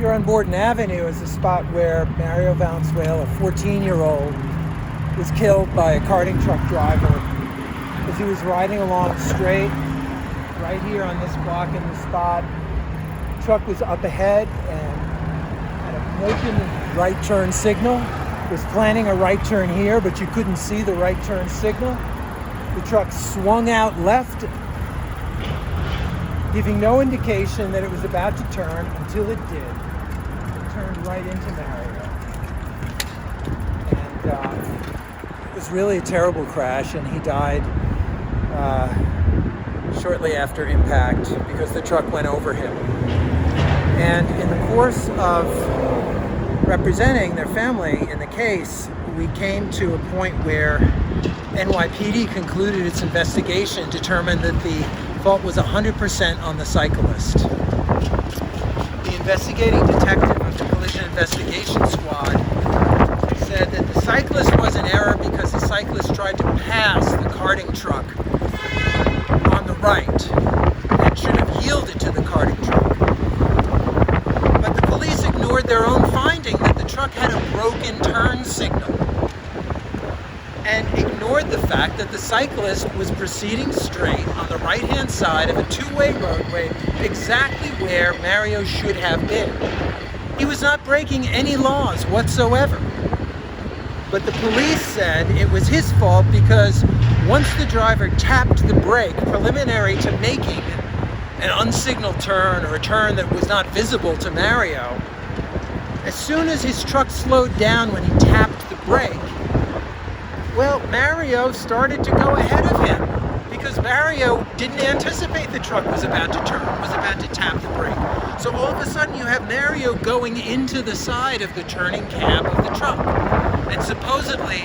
Here on Borden Avenue is a spot where Mario Valenzuela, a 14-year-old, was killed by a carting truck driver as he was riding along straight right here on this block in the spot. The truck was up ahead and had a broken right turn signal. Was planning a right turn here, but you couldn't see the right turn signal. The truck swung out left, giving no indication that it was about to turn until it did. It turned right into Mario. And it was really a terrible crash, and he died shortly after impact because the truck went over him. And in the course of representing their family in the case, we came to a point where NYPD concluded its investigation, determined that the fault was 100% on the cyclist. The investigating detective of the Collision Investigation Squad said that the cyclist was in error because the cyclist tried to pass the carting truck on the right and should have yielded to the carting truck. But the police ignored their own finding that the truck had a broken turn signal and ignored the fact that the cyclist was proceeding straight on the right-hand side of a two-way roadway exactly where Mario should have been. He was not breaking any laws whatsoever. But the police said it was his fault because once the driver tapped the brake preliminary to making an unsignaled turn or a turn that was not visible to Mario, as soon as his truck slowed down when he tapped the brake, well, Mario started to go ahead of him because Mario didn't anticipate the truck was about to turn, was about to tap the brake. So all of a sudden you have Mario going into the side of the turning cab of the truck. And supposedly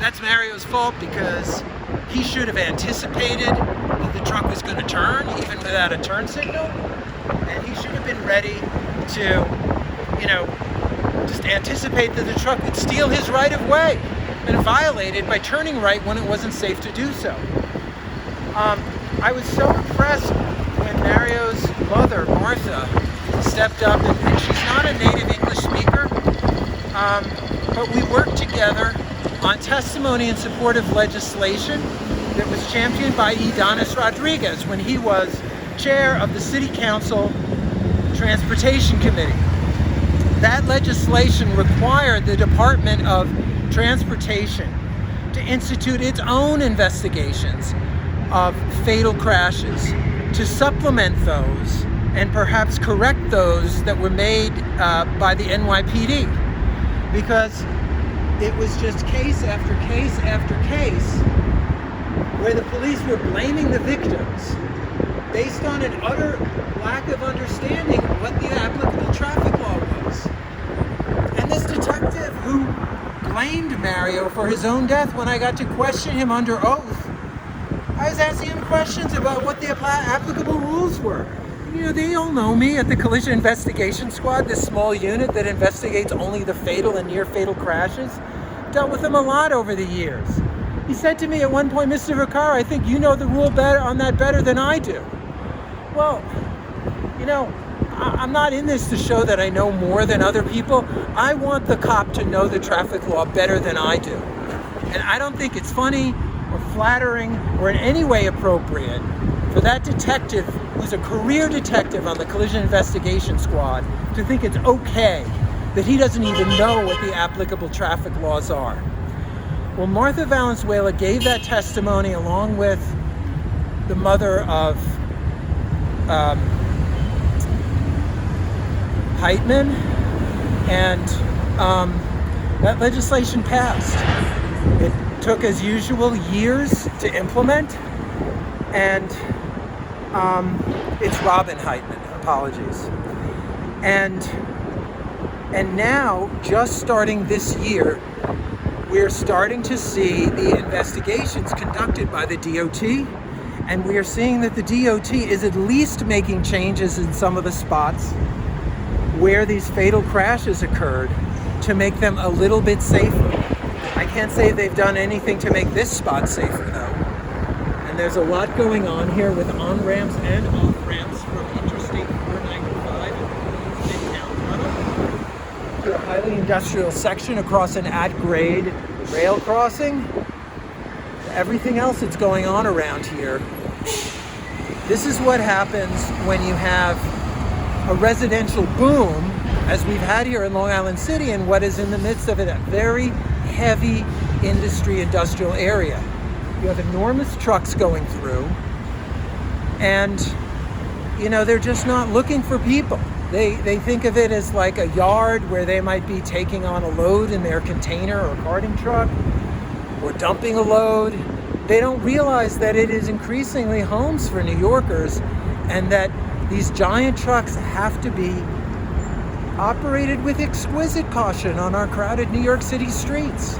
that's Mario's fault because he should have anticipated that the truck was going to turn even without a turn signal. And he should have been ready to, just anticipate that the truck would steal his right of way and violate it by turning right when it wasn't safe to do so. I was so impressed when Mario's mother, Martha, stepped up, and she's not a native English speaker, but we worked together on testimony in support of legislation that was championed by Edonis Rodriguez when he was chair of the City Council Transportation Committee. That legislation required the Department of Transportation to institute its own investigations of fatal crashes, to supplement those and perhaps correct those that were made by the NYPD, because it was just case after case after case where the police were blaming the victims based on an utter lack of understanding of what the applicable traffic law was. And this detective who blamed Mario for his own death, when I got to question him under oath, I was asking him questions about what the applicable rules were. They all know me at the Collision Investigation Squad, this small unit that investigates only the fatal and near-fatal crashes. Dealt with them a lot over the years. He said to me at one point, "Mr. Vaccaro, I think you know the rule on that better than I do." Well, I'm not in this to show that I know more than other people. I want the cop to know the traffic law better than I do. And I don't think it's funny or flattering or in any way appropriate for that detective, who's a career detective on the Collision Investigation Squad, to think it's okay that he doesn't even know what the applicable traffic laws are. Well, Martha Valenzuela gave that testimony along with the mother of Heitman, and that legislation passed. It took, as usual, years to implement, and it's Robin Heitman, apologies. And now, just starting this year, we're starting to see the investigations conducted by the DOT, and we are seeing that the DOT is at least making changes in some of the spots where these fatal crashes occurred to make them a little bit safer. I can't say they've done anything to make this spot safer, though. And there's a lot going on here with on-ramps and off-ramps from Interstate 495 and Midtown Tunnel. industrial section across an at-grade rail crossing, everything else that's going on around here. This is what happens when you have a residential boom, as we've had here in Long Island City, and what is in the midst of it, a very heavy industrial area. You have enormous trucks going through, and they're just not looking for people. They think of it as like a yard where they might be taking on a load in their container or carting truck, or dumping a load. They don't realize that it is increasingly homes for New Yorkers, and that these giant trucks have to be operated with exquisite caution on our crowded New York City streets.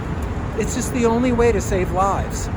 It's just the only way to save lives.